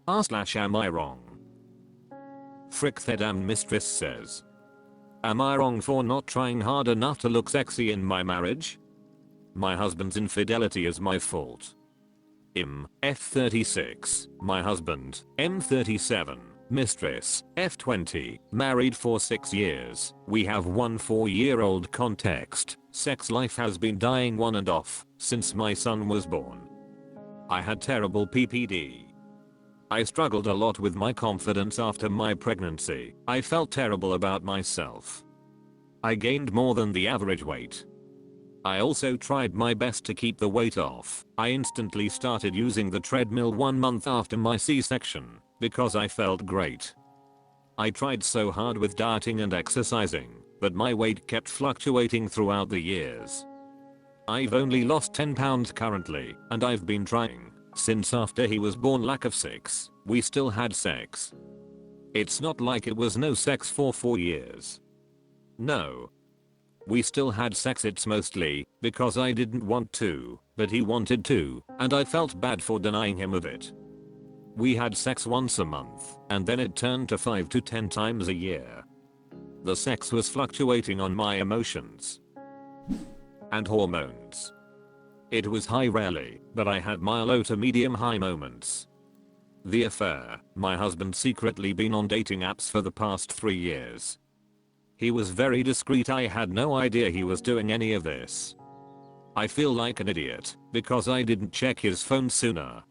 Am I wrong? Frick the damn mistress says. Am I wrong for not trying hard enough to look sexy in my marriage? My husband's infidelity is my fault. F36, my husband, M37, mistress, F20, married for 6 years. We have one 4-year-old. Context, sex life has been dying on and off since my son was born. I had terrible PPD. I struggled a lot with my confidence after my pregnancy. I felt terrible about myself. I gained more than the average weight. I also tried my best to keep the weight off. I instantly started using the treadmill 1 month after my C-section because I felt great. I tried so hard with dieting and exercising, but my weight kept fluctuating throughout the years. I've only lost 10 pounds currently, and I've been trying since after he was born. Lack of sex. We still had sex. It's not like it was no sex for 4 years. No. We still had sex. It's mostly because I didn't want to, but he wanted to, and I felt bad for denying him of it. We had sex once a month, and then it turned to 5 to 10 times a year. The sex was fluctuating on my emotions and hormones. It was high rarely, but I had my low to medium high moments. The affair, my husband secretly been on dating apps for the past 3 years. He was very discreet. I had no idea he was doing any of this. I feel like an idiot because I didn't check his phone sooner.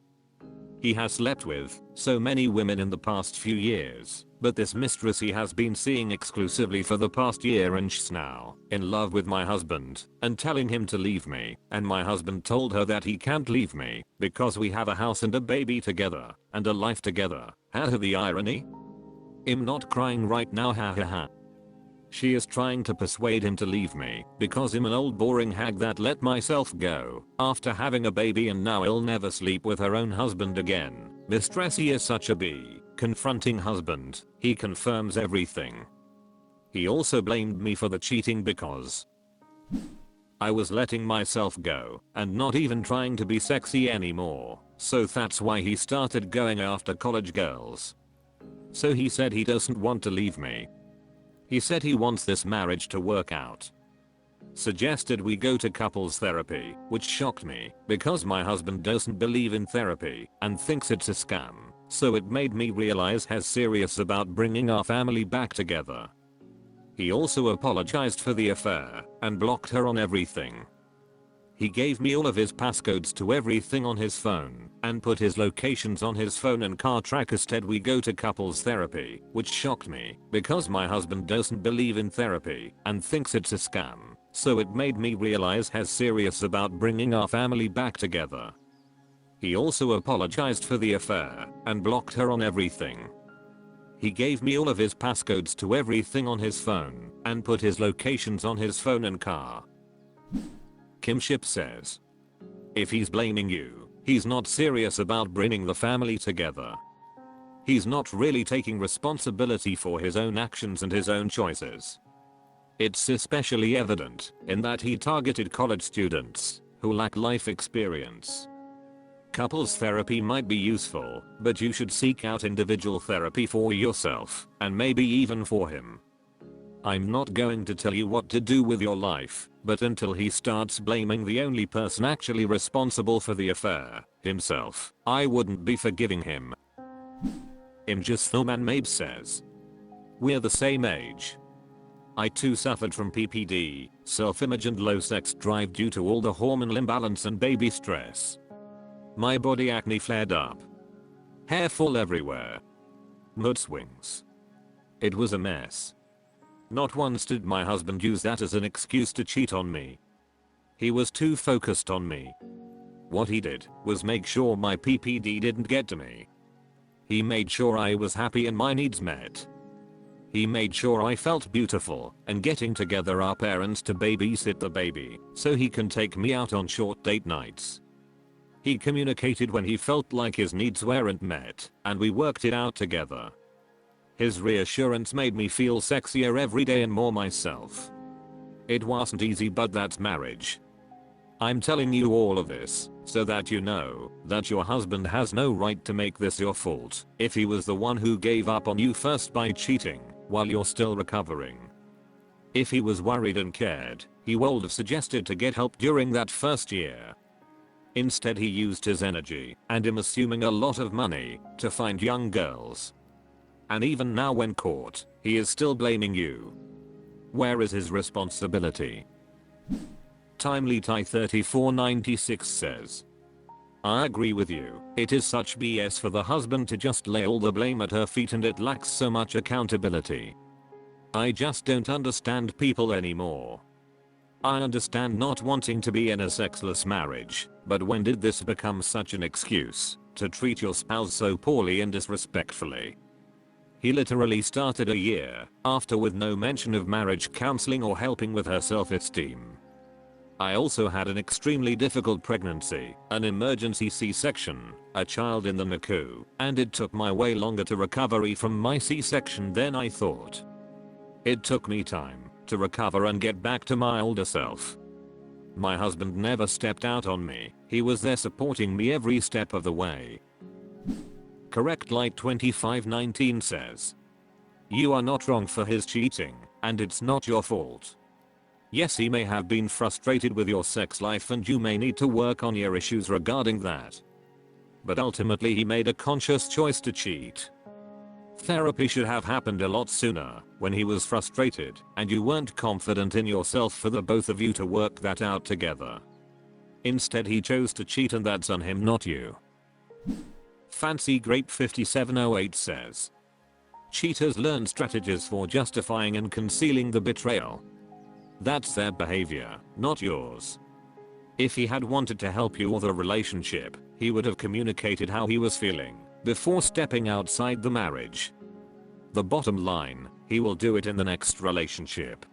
He has slept with so many women in the past few years, but this mistress he has been seeing exclusively for the past year, and she's now in love with my husband and telling him to leave me, and my husband told her that he can't leave me because we have a house and a baby together and a life together. Ha, the irony. I'm not crying right now, ha ha ha. She is trying to persuade him to leave me because I'm an old boring hag that let myself go after having a baby, and now I'll never sleep with her own husband again. Mistress, he is such a bee. Confronting husband, he confirms everything. He also blamed me for the cheating because I was letting myself go and not even trying to be sexy anymore, so that's why he started going after college girls. So he said he doesn't want to leave me. He said he wants this marriage to work out. Suggested we go to couples therapy, which shocked me because my husband doesn't believe in therapy and thinks it's a scam, so it made me realize he's serious about bringing our family back together. He also apologized for the affair and blocked her on everything. He gave me all of his passcodes to everything on his phone and put his locations on his phone and car tracker. Instead we go to couples therapy, which shocked me because my husband doesn't believe in therapy and thinks it's a scam, so it made me realize he's serious about bringing our family back together. He also apologized for the affair and blocked her on everything. He gave me all of his passcodes to everything on his phone and put his locations on his phone and car. Kimship says, if he's blaming you, he's not serious about bringing the family together. He's not really taking responsibility for his own actions and his own choices. It's especially evident in that he targeted college students who lack life experience. Couples therapy might be useful, but you should seek out individual therapy for yourself and maybe even for him. I'm not going to tell you what to do with your life, but until he starts blaming the only person actually responsible for the affair, himself, I wouldn't be forgiving him. Imjusthoman Mabe says, we're the same age. I too suffered from PPD, self-image and low sex drive due to all the hormone imbalance and baby stress. My body acne flared up. Hair fall everywhere. Mood swings. It was a mess. Not once did my husband use that as an excuse to cheat on me. He was too focused on me. What he did was make sure my PPD didn't get to me. He made sure I was happy and my needs met. He made sure I felt beautiful and getting together our parents to babysit the baby so he can take me out on short date nights. He communicated when he felt like his needs weren't met, and we worked it out together. His reassurance made me feel sexier every day and more myself. It wasn't easy, but that's marriage. I'm telling you all of this So that you know that your husband has no right to make this your fault if he was the one who gave up on you first by cheating while you're still recovering. If he was worried and cared, he would have suggested to get help during that first year. Instead he used his energy and him assuming a lot of money to find young girls. And even now when caught, he is still blaming you. Where is his responsibility? Timely Tie 3496 says, I agree with you, it is such BS for the husband to just lay all the blame at her feet and it lacks so much accountability. I just don't understand people anymore. I understand not wanting to be in a sexless marriage, but when did this become such an excuse to treat your spouse so poorly and disrespectfully? He literally started a year after with no mention of marriage counseling or helping with her self-esteem. I also had an extremely difficult pregnancy, an emergency C-section, a child in the NICU, and it took my way longer to recovery from my C-section than I thought. It took me time to recover and get back to my older self. My husband never stepped out on me, he was there supporting me every step of the way. Correct Light 2519 says, you are not wrong for his cheating, and it's not your fault. Yes, he may have been frustrated with your sex life and you may need to work on your issues regarding that. But ultimately he made a conscious choice to cheat. Therapy should have happened a lot sooner, when he was frustrated and you weren't confident in yourself for the both of you to work that out together. Instead he chose to cheat and that's on him, not you. Fancy Grape 5708 says, cheaters learn strategies for justifying and concealing the betrayal. That's their behavior, not yours. If he had wanted to help you or the relationship, he would have communicated how he was feeling before stepping outside the marriage. The bottom line, he will do it in the next relationship.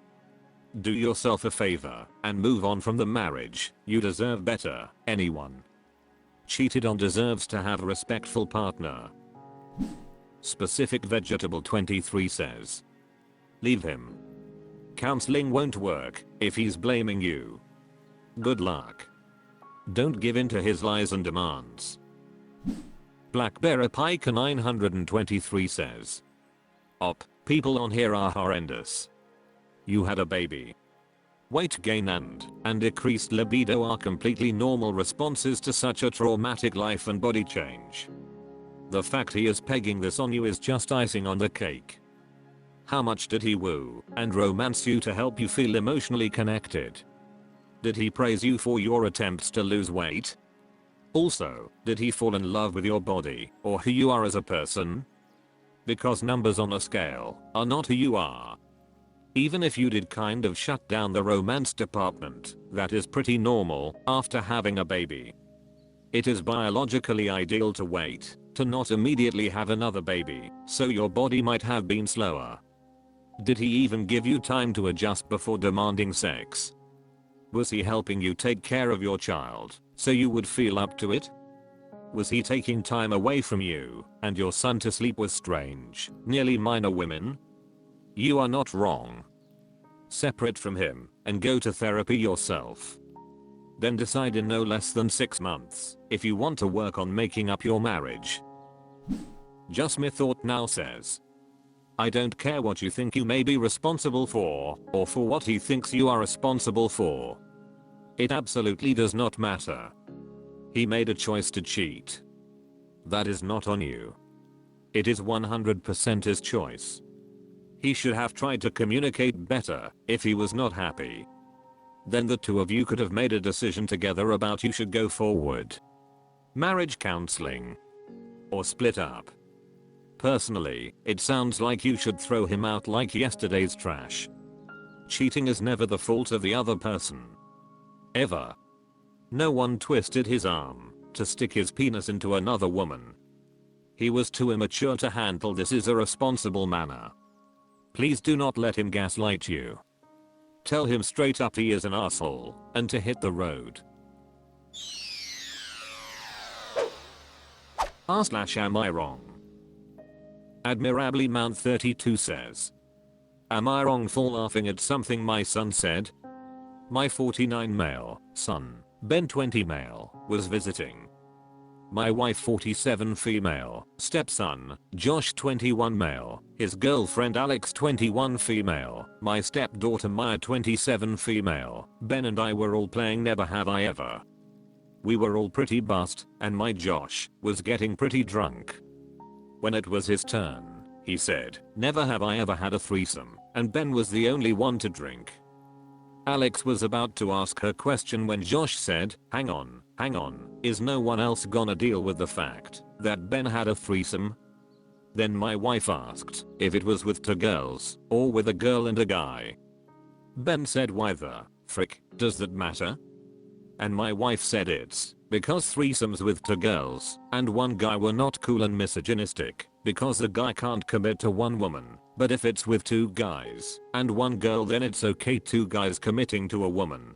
Do yourself a favor and move on from the marriage, you deserve better. Anyone cheated on deserves to have a respectful partner. Specific Vegetable 23 says, leave him. Counseling won't work if he's blaming you. Good luck. Don't give in to his lies and demands. Black Bear Pike 923 says, people on here are horrendous. You had a baby. Weight gain and decreased libido are completely normal responses to such a traumatic life and body change. The fact he is pegging this on you is just icing on the cake. How much did he woo and romance you to help you feel emotionally connected? Did he praise you for your attempts to lose weight? Also, did he fall in love with your body or who you are as a person? Because numbers on a scale are not who you are. Even if you did kind of shut down the romance department, that is pretty normal after having a baby. It is biologically ideal to wait, to not immediately have another baby, so your body might have been slower. Did he even give you time to adjust before demanding sex? Was he helping you take care of your child, so you would feel up to it? Was he taking time away from you and your son to sleep with strange, nearly minor women? You are not wrong. Separate from him and go to therapy yourself. Then decide in no less than 6 months if you want to work on making up your marriage. Just Me Thought Now says, I don't care what you think you may be responsible for, or for what he thinks you are responsible for. It absolutely does not matter. He made a choice to cheat. That is not on you. It is 100% his choice. He should have tried to communicate better if he was not happy. Then the two of you could have made a decision together about you should go forward. Marriage counseling. Or split up. Personally, it sounds like you should throw him out like yesterday's trash. Cheating is never the fault of the other person. Ever. No one twisted his arm to stick his penis into another woman. He was too immature to handle this in a responsible manner. Please do not let him gaslight you. Tell him straight up he is an asshole and to hit the road. Am I wrong? Admirably Mount 32 says, am I wrong for laughing at something my son said? My 49 male son Ben 20 male, was visiting. My wife 47 female, stepson, Josh 21 male, his girlfriend Alex 21 female, my stepdaughter Maya 27 female, Ben and I were all playing Never Have I Ever. We were all pretty buzzed, and my Josh was getting pretty drunk. When it was his turn, he said, "Never have I ever had a threesome," and Ben was the only one to drink. Alex was about to ask her question when Josh said, hang on, is no one else gonna deal with the fact that Ben had a threesome?" Then my wife asked if it was with two girls or with a girl and a guy. Ben said, "Why the frick does that matter?" And my wife said it's because threesomes with two girls and one guy were not cool and misogynistic because the guy can't commit to one woman, but if it's with two guys and one girl then it's okay two guys committing to a woman.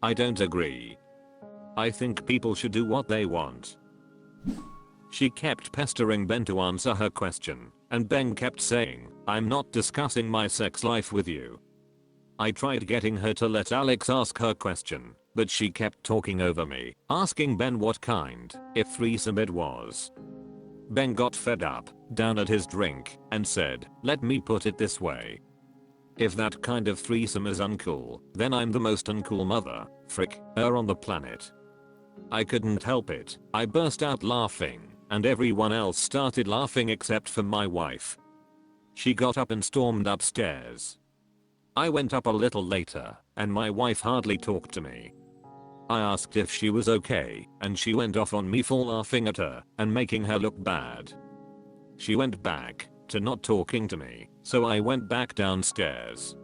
I don't agree. I think people should do what they want. She kept pestering Ben to answer her question, and Ben kept saying, "I'm not discussing my sex life with you." I tried getting her to let Alex ask her question, but she kept talking over me, asking Ben what kind, if threesome it was. Ben got fed up, down at his drink, and said, "Let me put it this way. If that kind of threesome is uncool, then I'm the most uncool mother, frick, on the planet." I couldn't help it, I burst out laughing, and everyone else started laughing except for my wife. She got up and stormed upstairs. I went up a little later, and my wife hardly talked to me. I asked if she was okay, and she went off on me for laughing at her and making her look bad. She went back to not talking to me, so I went back downstairs.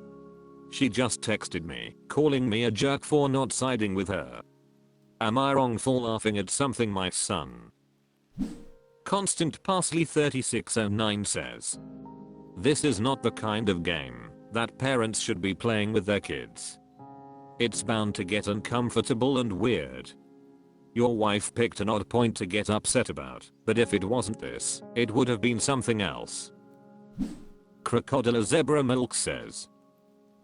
She just texted me, calling me a jerk for not siding with her. Am I wrong for laughing at something my son? Constant Parsley 3609 says, "This is not the kind of game that parents should be playing with their kids. It's bound to get uncomfortable and weird. Your wife picked an odd point to get upset about, but if it wasn't this, it would have been something else." Crocodile Zebra Milk says,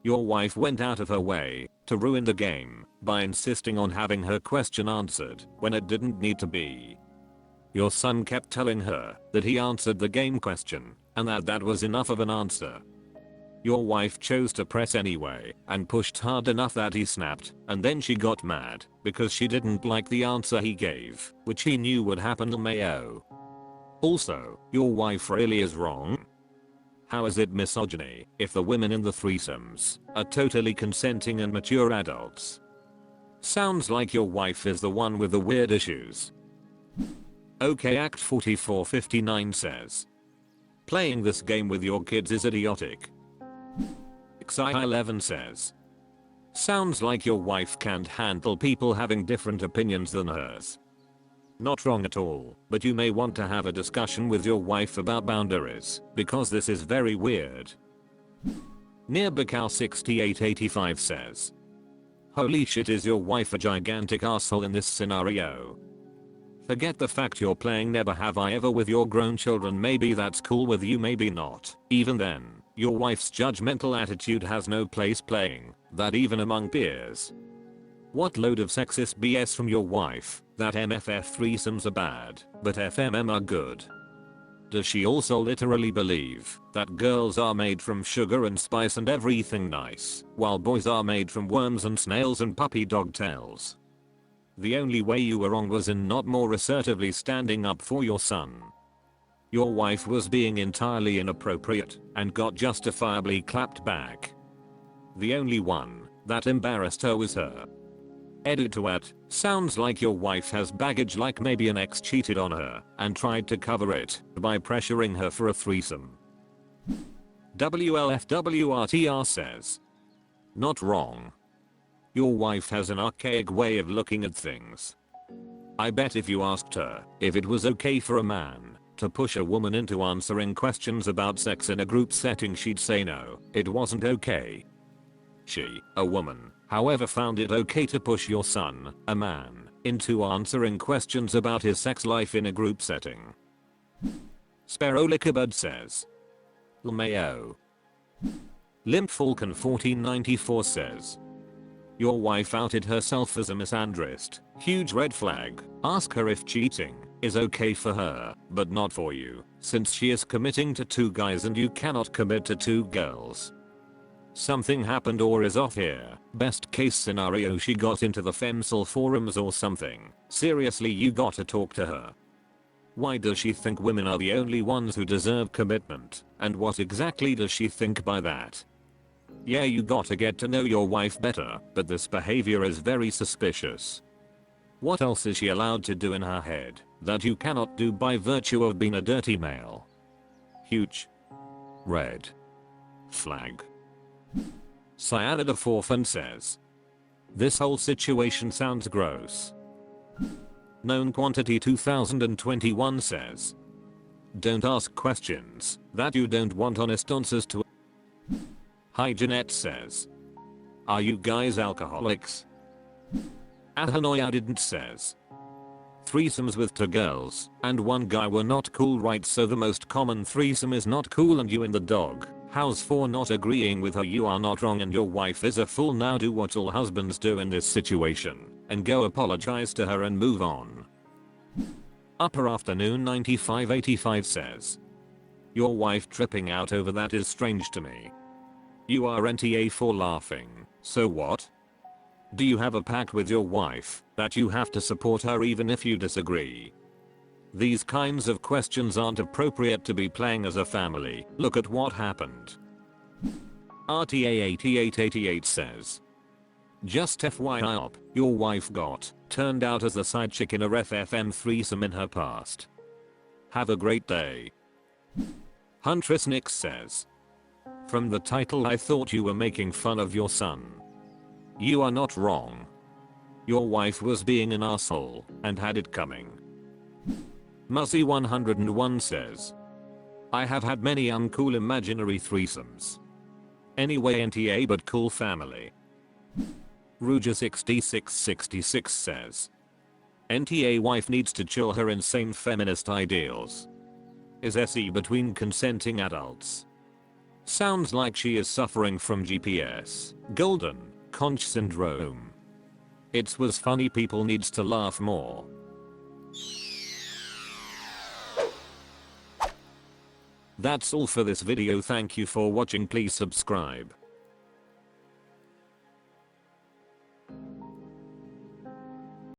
"Your wife went out of her way to ruin the game by insisting on having her question answered when it didn't need to be. Your son kept telling her that he answered the game question and that was enough of an answer. Your wife chose to press anyway and pushed hard enough that he snapped, and then she got mad because she didn't like the answer he gave, which he knew would happen to Mayo. Also, your wife really is wrong. How is it misogyny if the women in the threesomes are totally consenting and mature adults? Sounds like your wife is the one with the weird issues." OK Act 4459 says, "Playing this game with your kids is idiotic." XI11 says, "Sounds like your wife can't handle people having different opinions than hers. Not wrong at all, but you may want to have a discussion with your wife about boundaries, because this is very weird." Nearbacow 6885 says, "Holy shit, is your wife a gigantic asshole in this scenario? Forget the fact you're playing Never Have I Ever with your grown children, maybe that's cool with you, maybe not. Even then, your wife's judgmental attitude has no place playing that even among peers. What load of sexist BS from your wife that MFF threesomes are bad, but FMM are good. Does she also literally believe that girls are made from sugar and spice and everything nice, while boys are made from worms and snails and puppy dog tails? The only way you were wrong was in not more assertively standing up for your son. Your wife was being entirely inappropriate and got justifiably clapped back. The only one that embarrassed her was her." Edit to at, "Sounds like your wife has baggage, like maybe an ex cheated on her and tried to cover it by pressuring her for a threesome." WLFWRTR says, "Not wrong. Your wife has an archaic way of looking at things. I bet if you asked her if it was okay for a man to push a woman into answering questions about sex in a group setting, she'd say no, it wasn't okay. She, a woman, however, found it okay to push your son, a man, into answering questions about his sex life in a group setting." Sparrowlickabud says, "LMAO." Limp Falcon 1494 says, Your wife outed herself as a misandrist. Huge red flag. Ask her if cheating is okay for her, but not for you, since she is committing to 2 guys and you cannot commit to 2 girls. Something happened or is off here. Best case scenario, she got into the femcel forums or something. Seriously, you gotta talk to her. Why does she think women are the only ones who deserve commitment? And what exactly does she think by that? Yeah, you gotta get to know your wife better, but this behavior is very suspicious. What else is she allowed to do in her head that you cannot do by virtue of being a dirty male? Huge red flag. Cyanida Forfan says, this whole situation sounds gross. Known quantity 2021 says, don't ask questions that you don't want honest answers to. Hi Jeanette says, are you guys alcoholics? Ahanoy didn't says, threesomes with 2 girls and 1 guy were not cool, right? So the most common threesome is not cool and you and the dog. How's for not agreeing with her? You are not wrong and your wife is a fool. Now do what all husbands do in this situation and go apologize to her and move on. Upper Afternoon 9585 says, your wife tripping out over that is strange to me. You are NTA for laughing. So what? Do you have a pact with your wife that you have to support her even if you disagree? These kinds of questions aren't appropriate to be playing as a family. Look at what happened. RTA8888 says, just FYI op, your wife got turned out as a side chick in a ref FM threesome in her past. Have a great day. Huntress Nix says, from the title I thought you were making fun of your son. You are not wrong. Your wife was being an asshole and had it coming. Muzzy101 says, I have had many uncool imaginary threesomes. Anyway, NTA but cool family. Ruja6666 says, NTA wife needs to chill her insane feminist ideals. Is SE between consenting adults? Sounds like she is suffering from GPS golden conch syndrome. It was funny, people needs to laugh more. That's all for this video. Thank you for watching. Please subscribe.